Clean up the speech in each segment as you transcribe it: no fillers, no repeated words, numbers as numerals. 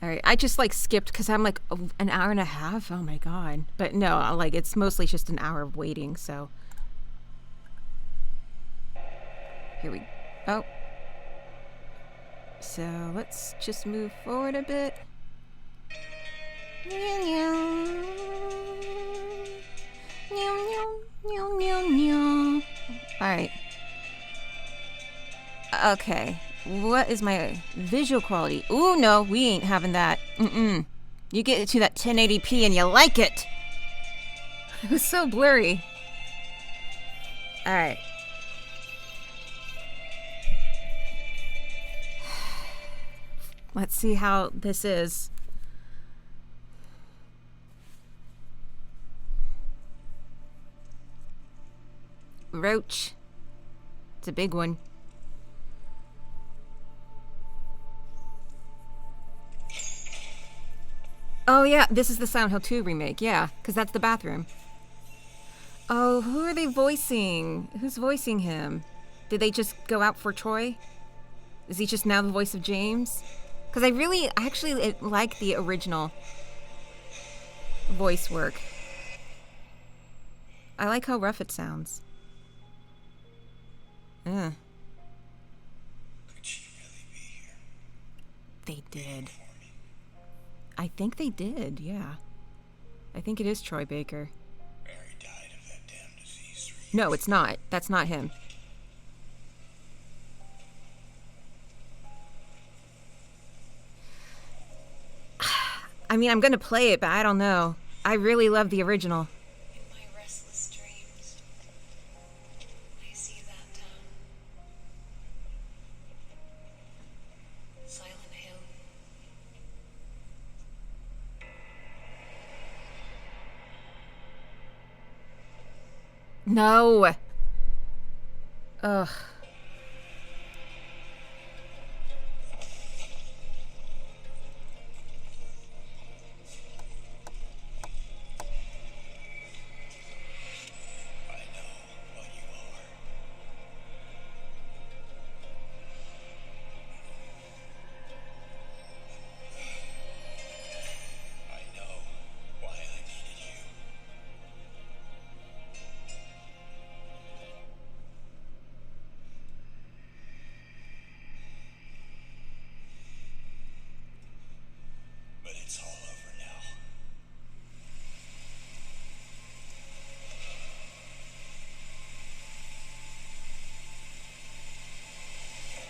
All right, I just like skipped because I'm like an hour and a half. Oh my god! But no, like it's mostly just an hour of waiting. So here we. Oh, so let's just move forward a bit. All right. Okay. What is my visual quality? Ooh, no, we ain't having that. You get it to that 1080p and you like it. It was so blurry. All right. Let's see how this is. Roach. It's a big one. Oh yeah, this is the Silent Hill 2 remake, yeah, because that's the bathroom. Oh, who are they voicing? Who's voicing him? Did they just go out for Troy? Is he just now the voice of James? Because I actually like the original voice work. I like how rough it sounds. Could she really be here? They did. I think they did, yeah. I think it is Troy Baker. Mary died of that damn disease. No, it's not. That's not him. I mean, I'm gonna play it, but I don't know. I really love the original. In my restless dreams, I see that town. Silent Hill. No. Ugh. I know what you are. I know why I needed you. But it's all over now.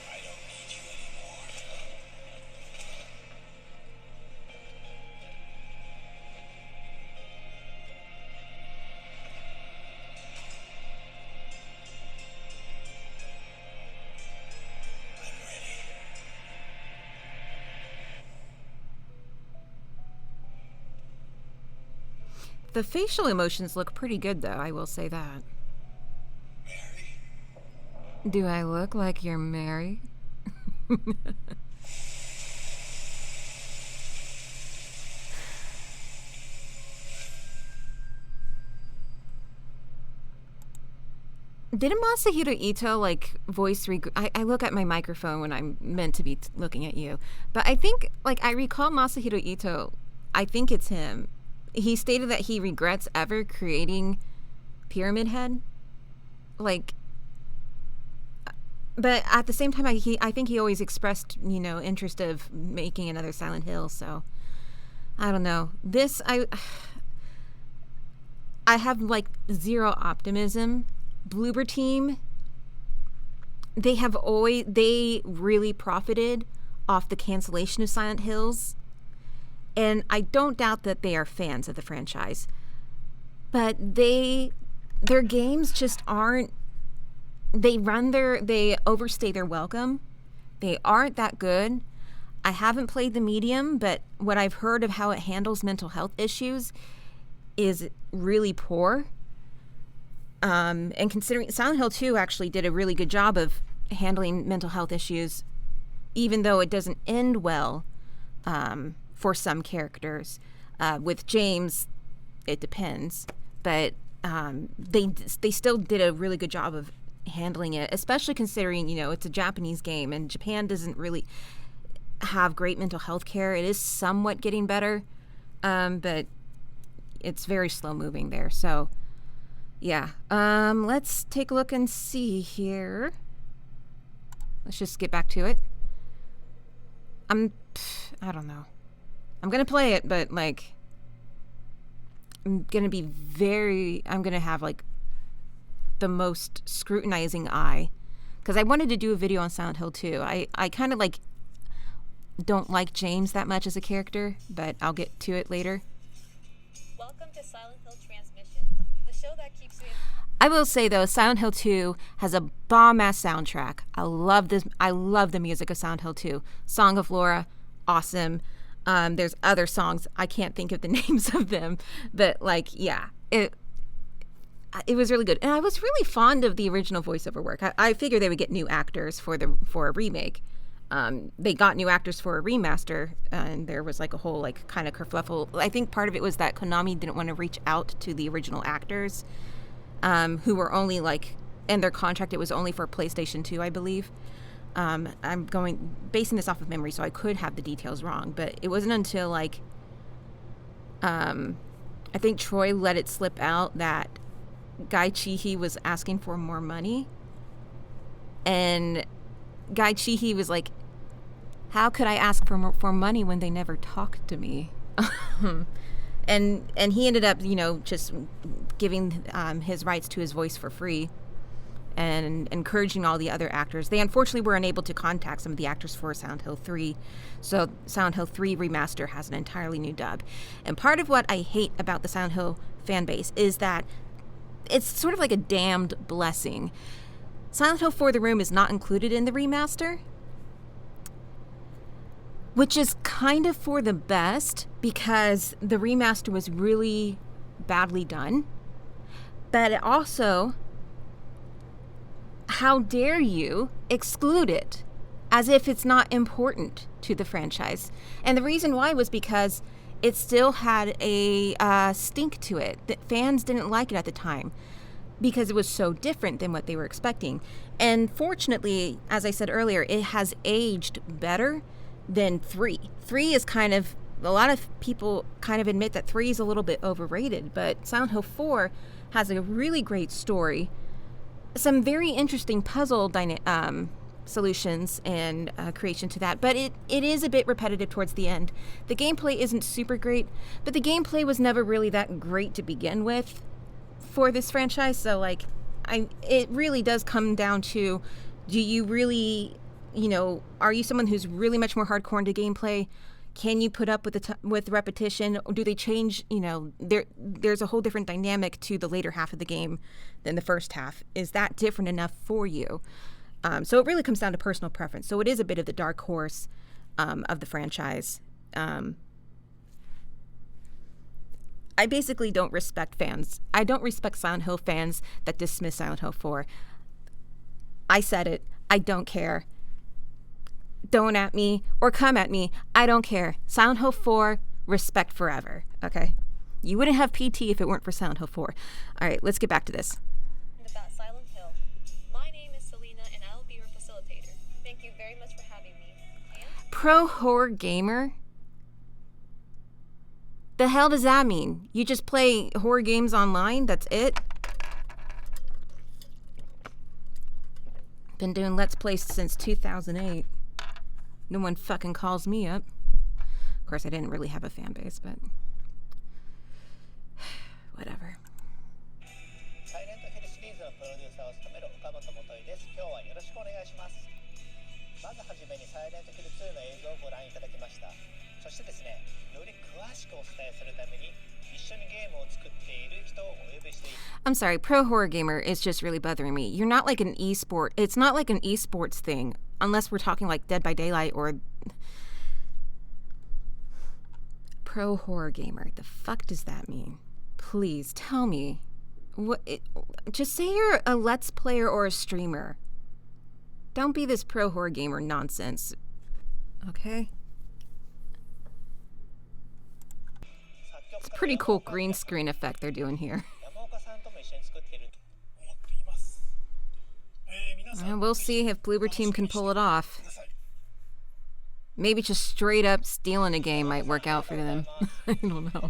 I don't need you anymore. I'm ready. The facial emotions look pretty good, though, I will say that. Mary? Do I look like you're Mary? Didn't Masahiro Ito, like, voice... I look at my microphone when I'm meant to be looking at you. But I think, like, I recall Masahiro Ito. I think it's him. He stated that he regrets ever creating Pyramid Head. Like... But at the same time, I think he always expressed, you know, interest of making another Silent Hill, so... I don't know. This, I have, like, zero optimism. Bloober Team, they really profited off the cancellation of Silent Hills, and I don't doubt that they are fans of the franchise, but their games just aren't, they overstay their welcome. They aren't that good. I haven't played the medium, but what I've heard of how it handles mental health issues is really poor. And considering Silent Hill 2 actually did a really good job of handling mental health issues, even though it doesn't end well for some characters. With James, it depends, but they still did a really good job of handling it, especially considering, you know, it's a Japanese game and Japan doesn't really... have great mental health care. It is somewhat getting better, but it's very slow moving there. So, yeah. Let's take a look and see here. Let's just get back to it. I don't know. I'm gonna play it, but like, I'm gonna have like the most scrutinizing eye, because I wanted to do a video on Silent Hill 2. I kind of like don't like James that much as a character, but I'll get to it later. Welcome to Silent Hill Transmission, the show that keeps you. I will say though, Silent Hill 2 has a bomb-ass soundtrack. I love this. I love the music of Silent Hill 2. Song of Laura, awesome. There's other songs. I can't think of the names of them, but like, yeah, it was really good. And I was really fond of the original voiceover work. I figured they would get new actors for a remake. They got new actors for a remaster, and there was like a whole like kind of kerfluffle. I think part of it was that Konami didn't want to reach out to the original actors, who were only like, in their contract it was only for PlayStation 2, I believe. I'm basing this off of memory, so I could have the details wrong, but it wasn't until like, I think Troy let it slip out that Guy Chihi was asking for more money, and Guy Chihi was like, how could I ask for money when they never talked to me? and he ended up, just giving his rights to his voice for free and encouraging all the other actors. They unfortunately were unable to contact some of the actors for Silent Hill 3, so Silent Hill 3 Remaster has an entirely new dub. And part of what I hate about the Silent Hill fan base is that it's sort of like a damned blessing. Silent Hill 4 The Room is not included in the remaster, which is kind of for the best, because the remaster was really badly done. But it also, how dare you exclude it as if it's not important to the franchise? And the reason why was because it still had a stink to it. That fans didn't like it at the time because it was so different than what they were expecting. And fortunately, as I said earlier, it has aged better than 3. 3 is kind of, a lot of people kind of admit that 3 is a little bit overrated, but Silent Hill 4 has a really great story, some very interesting puzzle solutions and creation to that, but it is a bit repetitive towards the end. The gameplay isn't super great, but the gameplay was never really that great to begin with for this franchise. So like, it really does come down to, do you really, are you someone who's really much more hardcore into gameplay? Can you put up with repetition? Or do they change? There's a whole different dynamic to the later half of the game than the first half. Is that different enough for you? So it really comes down to personal preference. So it is a bit of the dark horse of the franchise. I basically don't respect fans. I don't respect Silent Hill fans that dismiss Silent Hill 4. I said it. I don't care. Don't at me or come at me. I don't care. Silent Hill 4, respect forever. Okay? You wouldn't have PT if it weren't for Silent Hill 4. All right, let's get back to this. About Silent Hill. My name is Selena, and I'll be your facilitator. Thank you very much for having me. And Pro horror gamer? The hell does that mean? You just play horror games online? That's it? Been doing Let's Plays since 2008. No one fucking calls me up. Of course, I didn't really have a fan base, but whatever. サイレントヒルシリーズのプロデューサーを務める岡本元井です。今日はよろしくお願いします。まずはじめにサイレントヒル2の映像をご覧いただきました。そしてですね、より詳しくお伝えするために一緒にゲームを作っている人をお呼びしています。 I'm sorry, pro horror gamer is just really bothering me. You're not like an esport. It's not like an esports thing, unless we're talking like Dead by Daylight or pro horror gamer. The fuck does that mean? Please tell me. Just say you're a Let's Player or a streamer. Don't be this pro horror gamer nonsense. Okay? It's a pretty cool green screen effect they're doing here. 山岡さんとも一緒に作っている。思っています。皆さん We'll see if Bloober Team can pull it off. ください。Maybe just straight up stealing a game might work out for them. I don't know.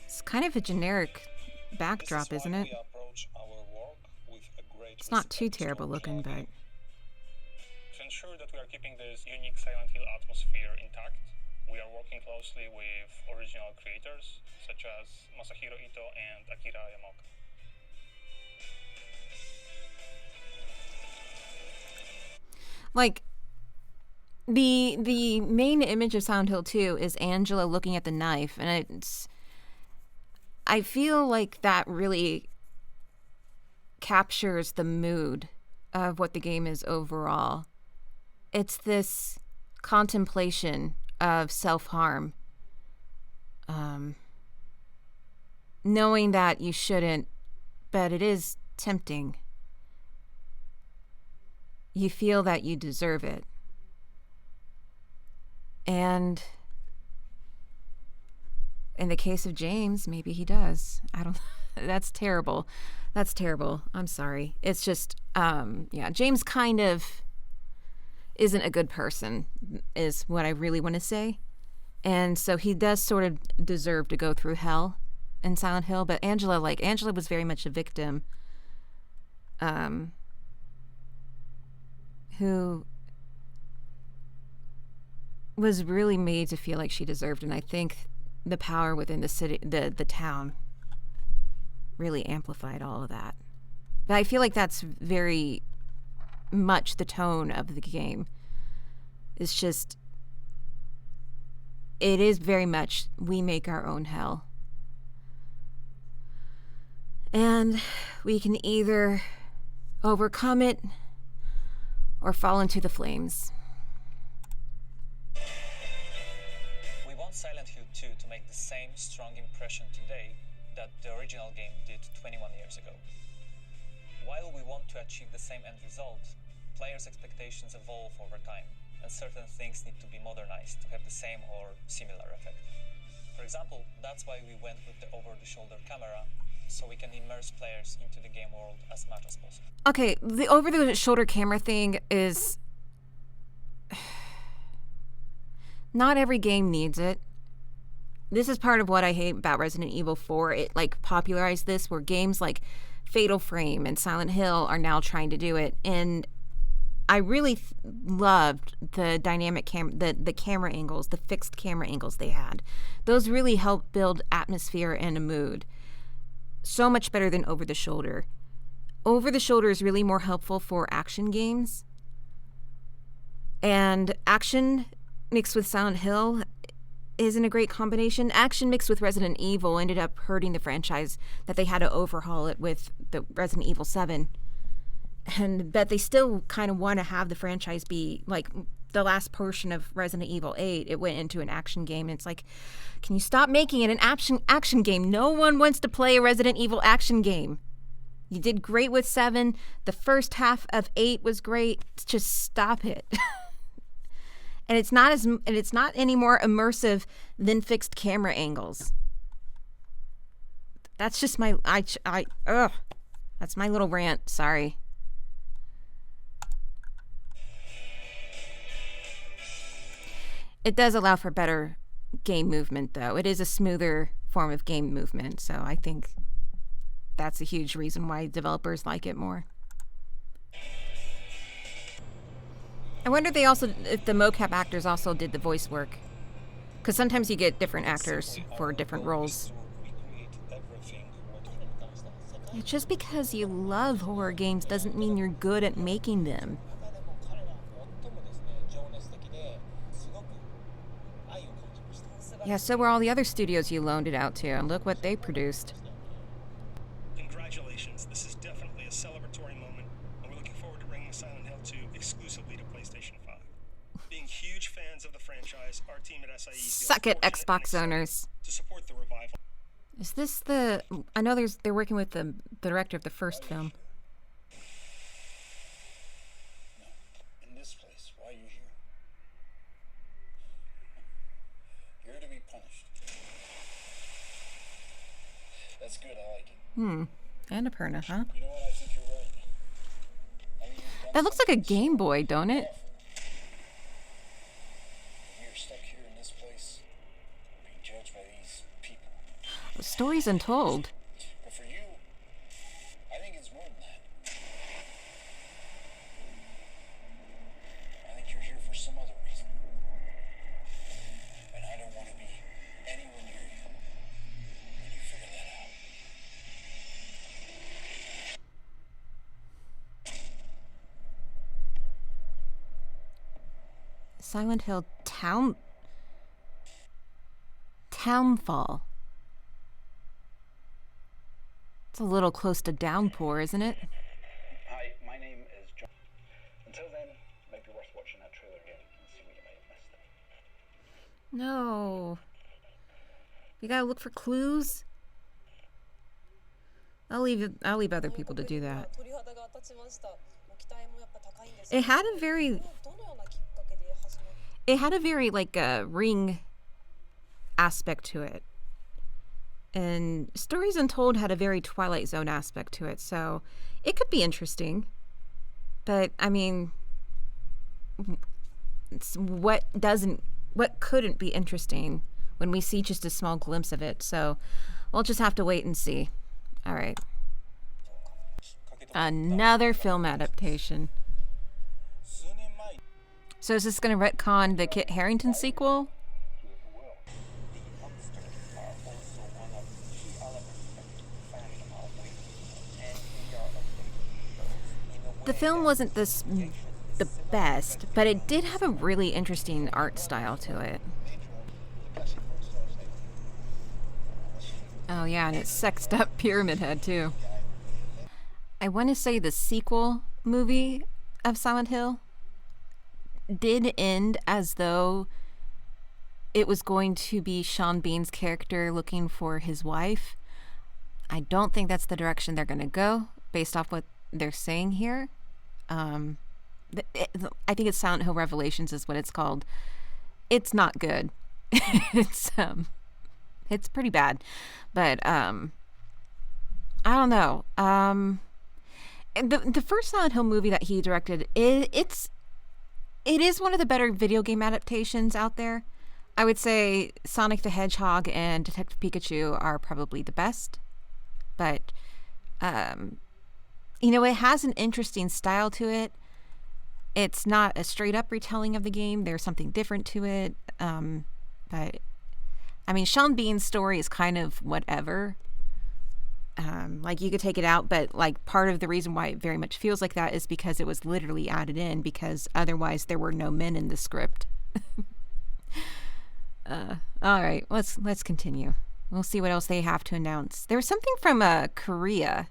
It's kind of a generic backdrop, isn't it? It's not too terrible looking, but... To ensure that we are keeping this unique Silent Hill atmosphere intact, we are working closely with original creators such as Masahiro Ito and Akira Yamaoka. Like, the main image of Silent Hill 2 is Angela looking at the knife, and I feel like that really captures the mood of what the game is overall. It's this contemplation of self-harm. Knowing that you shouldn't, but it is tempting. You feel that you deserve it. And in the case of James, maybe he does. I don't... That's terrible. That's terrible. I'm sorry. It's just, yeah, James kind of isn't a good person, is what I really want to say. And so he does sort of deserve to go through hell in Silent Hill. But Angela was very much a victim, who was really made to feel like she deserved. And I think the power within the city, the town, really amplified all of that. But I feel like that's very much the tone of the game. It's just, it is very much, we make our own hell. And we can either overcome it or fall into the flames. We want Silent Hill 2 to make the same strong impression today that the original game did 21 years ago. While we want to achieve the same end result, players' expectations evolve over time, and certain things need to be modernized to have the same or similar effect. For example, that's why we went with the over-the-shoulder camera, so we can immerse players into the game world as much as possible. Okay, the over-the-shoulder camera thing is... Not every game needs it. This is part of what I hate about Resident Evil 4. It, like, popularized this, where games like Fatal Frame and Silent Hill are now trying to do it. And I really loved the dynamic the camera angles, the fixed camera angles they had. Those really helped build atmosphere and a mood. So much better than over-the-shoulder. Over-the-shoulder is really more helpful for action games. And action mixed with Silent Hill isn't a great combination. Action mixed with Resident Evil ended up hurting the franchise, that they had to overhaul it with the Resident Evil 7. But they still kind of want to have the franchise be like the last portion of Resident Evil 8. It went into an action game, and it's like, can you stop making it an action game? No one wants to play a Resident Evil action game. You did great with 7. The first half of 8 was great. Just stop it. And it's not any more immersive than fixed camera angles. That's just my that's my little rant. Sorry. It does allow for better game movement, though. It is a smoother form of game movement, so I think that's a huge reason why developers like it more. I wonder if the mocap actors also did the voice work. Because sometimes you get different actors for different roles. Just because you love horror games doesn't mean you're good at making them. Yeah, so were all the other studios you loaned it out to, and look what they produced. Congratulations, this is definitely a celebratory moment, and we're looking forward to bringing Silent Hill 2 exclusively to PlayStation 5. Being huge fans of the franchise, our team at SIE Suck it, Xbox owners. To support the revival. Is this the... I know they're working with the director of the first film. In this place, why are you here? Here to be punished. That's good, I like it. Annapurna, huh? You know what, I think you're right. I mean, you've done That looks like a something Game so Boy, don't it? awful. this place, being judged by these people. Stories Untold. But for you, I think it's more than that. I think you're here for some other reason. And I don't want to be anywhere near you when you figure that out. Silent Hill Townfall. It's a little close to Downpour, isn't it? Hi, my name is John. Until then, it might be worth watching that trailer again and see what you might have missed. No. You gotta look for clues. I'll leave other people to do that. It had a very like Ring aspect to it. And Stories Untold had a very Twilight Zone aspect to it, so it could be interesting. But I mean, what couldn't be interesting when we see just a small glimpse of it? So we'll just have to wait and see. All right. Another film adaptation. So is this going to retcon the Kit Harington sequel? The film wasn't the best, but it did have a really interesting art style to it. Oh yeah, and it's sexed up Pyramid Head too. I want to say the sequel movie of Silent Hill did end as though it was going to be Sean Bean's character looking for his wife. I don't think that's the direction they're going to go based off what they're saying here. I think it's Silent Hill Revelations is what it's called. It's not good. It's pretty bad, but I don't know. The first Silent Hill movie that he directed, it is one of the better video game adaptations out there. I would say Sonic the Hedgehog and Detective Pikachu are probably the best, but it has an interesting style to it. It's not a straight up retelling of the game. There's something different to it. But I mean, Sean Bean's story is kind of whatever. Like you could take it out, but like part of the reason why it very much feels like that is because it was literally added in because otherwise there were no men in the script. All right, let's continue. We'll see what else they have to announce. There was something from Korea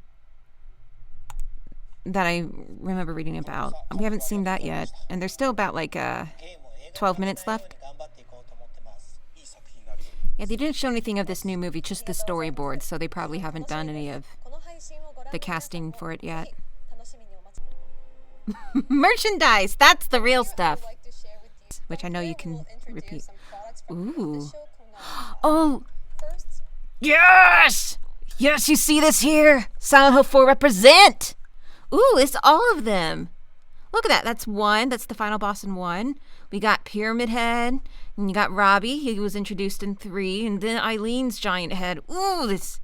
that I remember reading about. We haven't seen that yet, and there's still about like 12 minutes left. Yeah, they didn't show anything of this new movie, just the storyboard, so they probably haven't done any of the casting for it yet. Merchandise! That's the real stuff. Which I know you can repeat. Ooh. Oh! Yes! Yes, you see this here? Silent Hill 4 represent! Ooh, it's all of them. Look at that. That's 1. That's the final boss in 1. We got Pyramid Head. And you got Robbie. He was introduced in 3. And then Eileen's giant head. Ooh, this.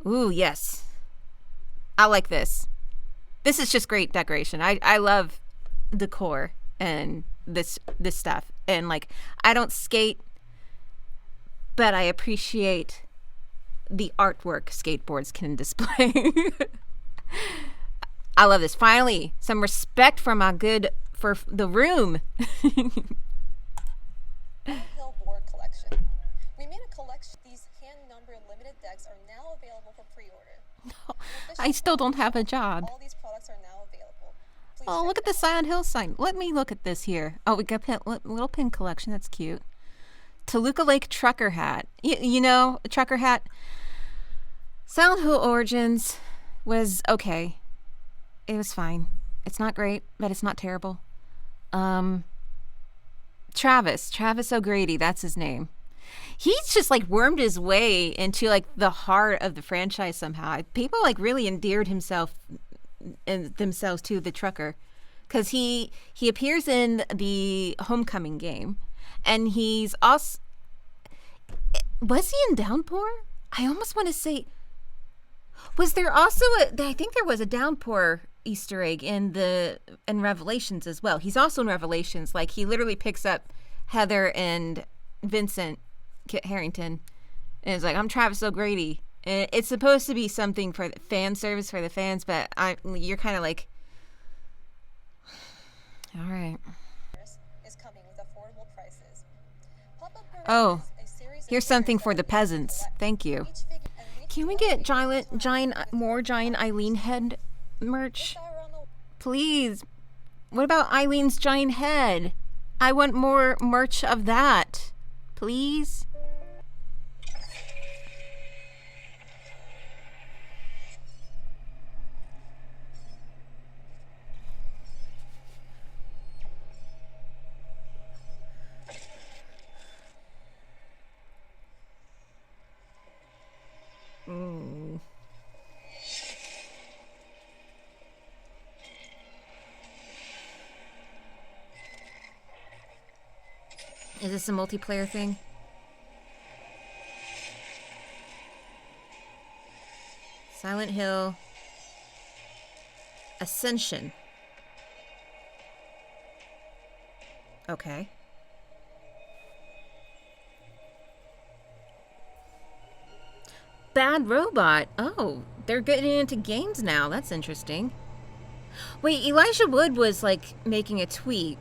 Ooh, yes. I like this. This is just great decoration. I love decor and this stuff. And, like, I don't skate, but I appreciate the artwork skateboards can display. I love this. Finally, some respect for the room. Hill board collection. We made a collection. These hand-numbered limited decks are now available for pre-order. I still don't have a job. All these products are now available. Please Oh, check look at it the Silent Hill sign. Let me look at this here. Oh, we got a little pin collection. That's cute. Toluca Lake trucker hat. A trucker hat. Silent Hill Origins was okay. It was fine. It's not great, but it's not terrible. Travis O'Grady, that's his name. He's just like wormed his way into like the heart of the franchise somehow. People like really endeared themselves to the trucker because he appears in the Homecoming game, And he's also... Was he in Downpour? I almost want to say... Was there also I think there was a Downpour Easter egg in Revelations as well. He's also in Revelations. Like, he literally picks up Heather and Vincent Kit Harington and is like, I'm Travis O'Grady. And it's supposed to be something for the fan service for the fans, but you're kind of like, all right. Is coming with affordable prices. Pop-up Oh, is a series of here's something figures for the that peasants. collect Thank you. each figure and Can we get more giant Eileen head merch? Please. What about Eileen's giant head? I want more merch of that. Please. Is this a multiplayer thing? Silent Hill Ascension. Okay. Bad Robot. Oh, they're getting into games now. That's interesting. Wait, Elijah Wood was like making a tweet.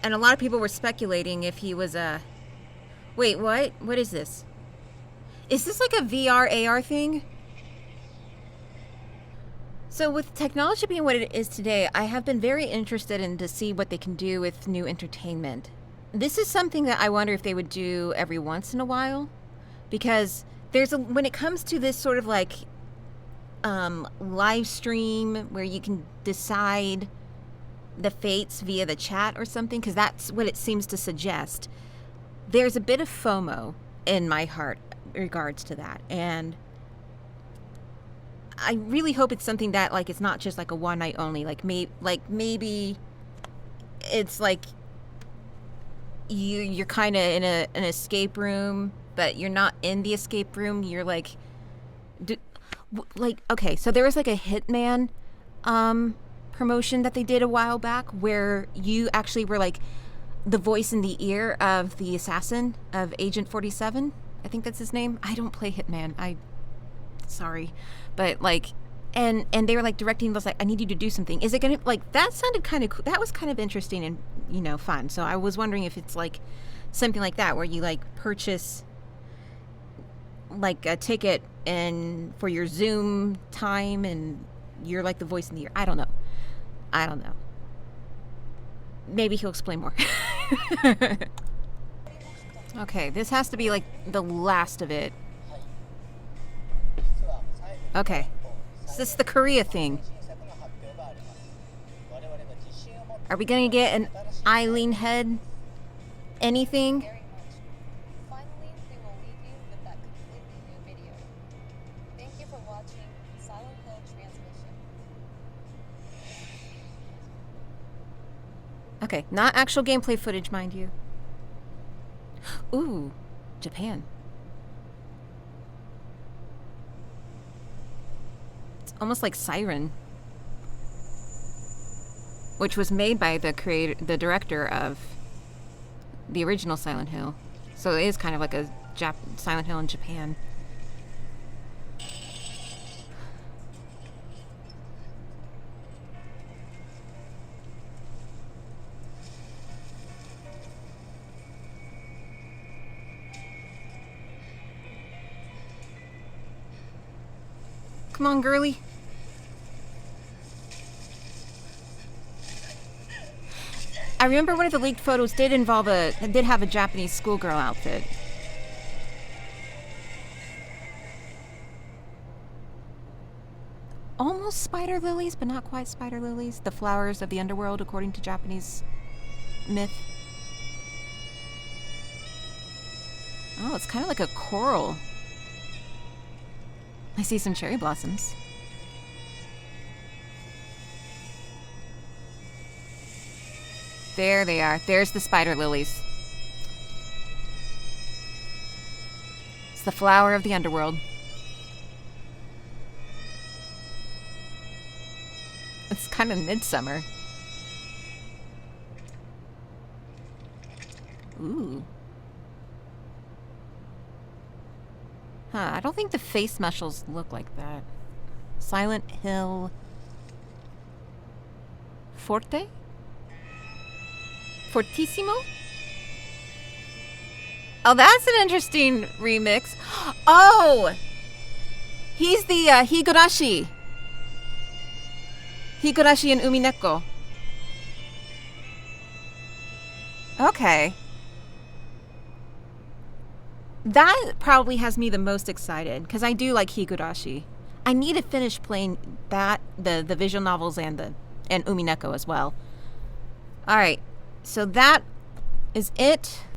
And a lot of people were speculating if he was a... Wait, what? What is this? Is this like a VR, AR thing? So with technology being what it is today, I have been very interested in to see what they can do with new entertainment. This is something that I wonder if they would do every once in a while. Because when it comes to this sort of like live stream where you can decide the fates via the chat or something, because that's what it seems to suggest, there's a bit of FOMO in my heart in regards to that. And I really hope it's something that, like, it's not just like a one night only. Like maybe it's like you're kind of in an escape room, but you're not in the escape room. You're like okay, so there was like a Hitman promotion that they did a while back where you actually were like the voice in the ear of the assassin of Agent 47. I think that's his name. I don't play Hitman. Sorry. But like, and they were like directing us like, I need you to do something. Is it going to, like, that sounded kind of cool. That was kind of interesting and, you know, fun. So I was wondering if it's like something like that where you like purchase like a ticket and for your Zoom time and you're like the voice in the ear. I don't know. Maybe he'll explain more. Okay, this has to be like the last of it. Okay. Is this the Korea thing? Are we gonna get an Eileen head? Anything? very much. Finally, we will leave you with that completely new video. Thank you for watching Silent Hill Transmission. Okay, not actual gameplay footage, mind you. Ooh, Japan. It's almost like Siren, which was made by the director of the original Silent Hill. So it is kind of like a Silent Hill in Japan. Come on, girly. I remember one of the leaked photos did have a Japanese schoolgirl outfit. Almost spider lilies, but not quite spider lilies. The flowers of the underworld, according to Japanese myth. Oh, it's kind of like a coral. I see some cherry blossoms. There they are. There's the spider lilies. It's the flower of the underworld. It's kind of midsummer. Ooh. Huh, I don't think the face muscles look like that. Silent Hill Forte? Fortissimo? Oh, that's an interesting remix. Oh! He's the Higurashi. Higurashi and Umineko. Okay. That probably has me the most excited, because I do like Higurashi. I need to finish playing that, the visual novels and Umineko as well. Alright, so that is it